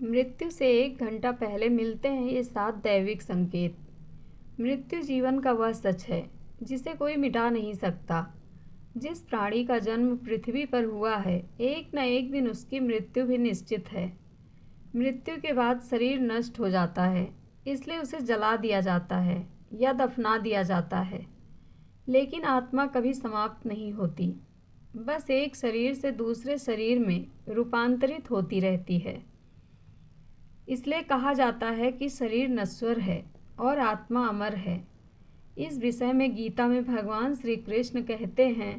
मृत्यु से 1 घंटा पहले मिलते हैं ये 7 दैविक संकेत। मृत्यु जीवन का वह सच है जिसे कोई मिटा नहीं सकता। जिस प्राणी का जन्म पृथ्वी पर हुआ है, एक न एक दिन उसकी मृत्यु भी निश्चित है। मृत्यु के बाद शरीर नष्ट हो जाता है, इसलिए उसे जला दिया जाता है या दफना दिया जाता है। लेकिन आत्मा कभी समाप्त नहीं होती, बस एक शरीर से दूसरे शरीर में रूपांतरित होती रहती है। इसलिए कहा जाता है कि शरीर नश्वर है और आत्मा अमर है। इस विषय में गीता में भगवान श्री कृष्ण कहते हैं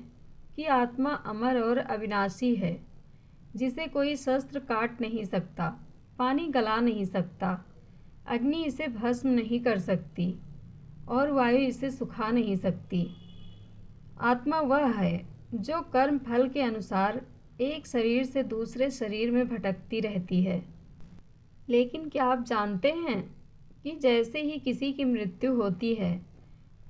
कि आत्मा अमर और अविनाशी है, जिसे कोई शस्त्र काट नहीं सकता, पानी गला नहीं सकता, अग्नि इसे भस्म नहीं कर सकती और वायु इसे सुखा नहीं सकती। आत्मा वह है जो कर्म फल के अनुसार एक शरीर से दूसरे शरीर में भटकती रहती है। लेकिन क्या आप जानते हैं कि जैसे ही किसी की मृत्यु होती है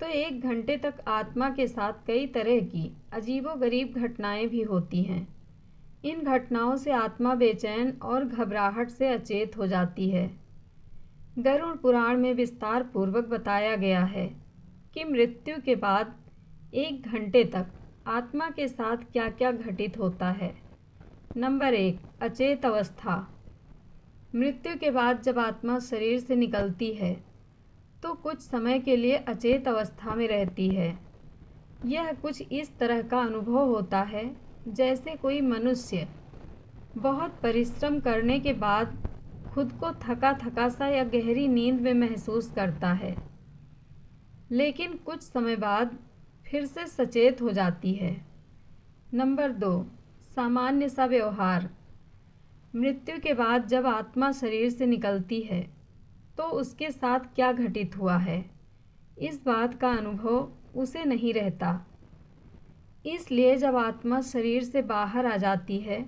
तो 1 घंटे तक आत्मा के साथ कई तरह की अजीबोगरीब घटनाएं भी होती हैं। इन घटनाओं से आत्मा बेचैन और घबराहट से अचेत हो जाती है। गरुड़ पुराण में विस्तार पूर्वक बताया गया है कि मृत्यु के बाद 1 घंटे तक आत्मा के साथ क्या क्या घटित होता है। नंबर 1, अचेत अवस्था। मृत्यु के बाद जब आत्मा शरीर से निकलती है तो कुछ समय के लिए अचेत अवस्था में रहती है। यह कुछ इस तरह का अनुभव होता है जैसे कोई मनुष्य बहुत परिश्रम करने के बाद खुद को थका थका सा या गहरी नींद में महसूस करता है, लेकिन कुछ समय बाद फिर से सचेत हो जाती है। नंबर 2, सामान्य सा व्यवहार। मृत्यु के बाद जब आत्मा शरीर से निकलती है तो उसके साथ क्या घटित हुआ है, इस बात का अनुभव उसे नहीं रहता। इसलिए जब आत्मा शरीर से बाहर आ जाती है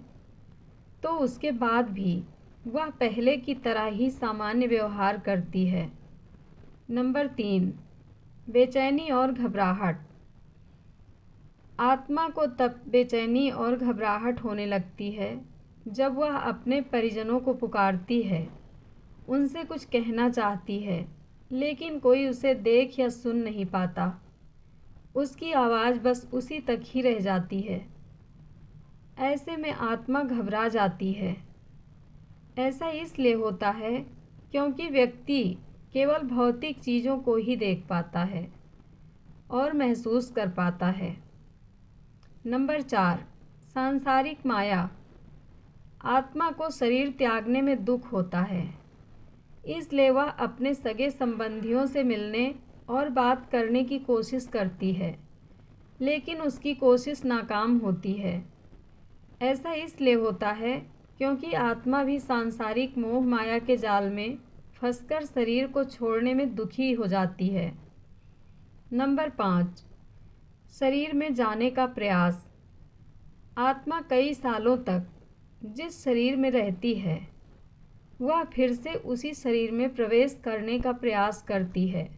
तो उसके बाद भी वह पहले की तरह ही सामान्य व्यवहार करती है। नंबर 3, बेचैनी और घबराहट। आत्मा को तब बेचैनी और घबराहट होने लगती है जब वह अपने परिजनों को पुकारती है, उनसे कुछ कहना चाहती है, लेकिन कोई उसे देख या सुन नहीं पाता। उसकी आवाज़ बस उसी तक ही रह जाती है। ऐसे में आत्मा घबरा जाती है। ऐसा इसलिए होता है क्योंकि व्यक्ति केवल भौतिक चीज़ों को ही देख पाता है और महसूस कर पाता है। नंबर 4, सांसारिक माया। आत्मा को शरीर त्यागने में दुख होता है, इसलिए वह अपने सगे संबंधियों से मिलने और बात करने की कोशिश करती है, लेकिन उसकी कोशिश नाकाम होती है। ऐसा इसलिए होता है क्योंकि आत्मा भी सांसारिक मोह माया के जाल में फंसकर शरीर को छोड़ने में दुखी हो जाती है। नंबर 5, शरीर में जाने का प्रयास। आत्मा कई सालों तक जिस शरीर में रहती है वह फिर से उसी शरीर में प्रवेश करने का प्रयास करती है,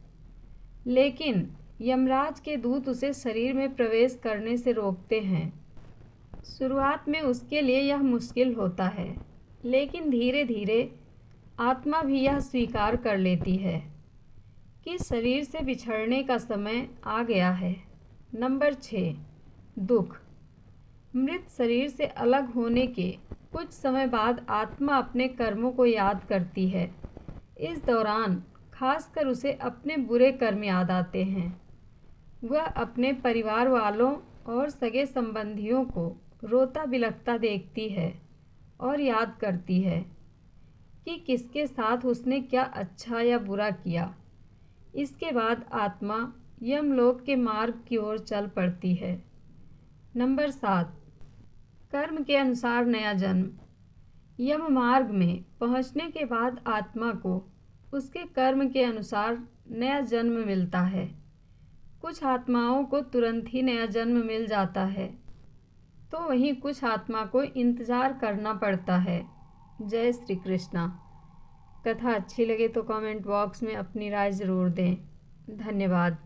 लेकिन यमराज के दूत उसे शरीर में प्रवेश करने से रोकते हैं। शुरुआत में उसके लिए यह मुश्किल होता है, लेकिन धीरे धीरे आत्मा भी यह स्वीकार कर लेती है कि शरीर से बिछड़ने का समय आ गया है। नंबर 6, दुख। मृत शरीर से अलग होने के कुछ समय बाद आत्मा अपने कर्मों को याद करती है। इस दौरान खासकर उसे अपने बुरे कर्म याद आते हैं। वह अपने परिवार वालों और सगे संबंधियों को रोता बिलखता देखती है और याद करती है कि किसके साथ उसने क्या अच्छा या बुरा किया। इसके बाद आत्मा यमलोक के मार्ग की ओर चल पड़ती है। नंबर 7, कर्म के अनुसार नया जन्म। यम मार्ग में पहुंचने के बाद आत्मा को उसके कर्म के अनुसार नया जन्म मिलता है। कुछ आत्माओं को तुरंत ही नया जन्म मिल जाता है, तो वहीं कुछ आत्मा को इंतज़ार करना पड़ता है। जय श्री कृष्णा। कथा अच्छी लगे तो कमेंट बॉक्स में अपनी राय ज़रूर दें। धन्यवाद।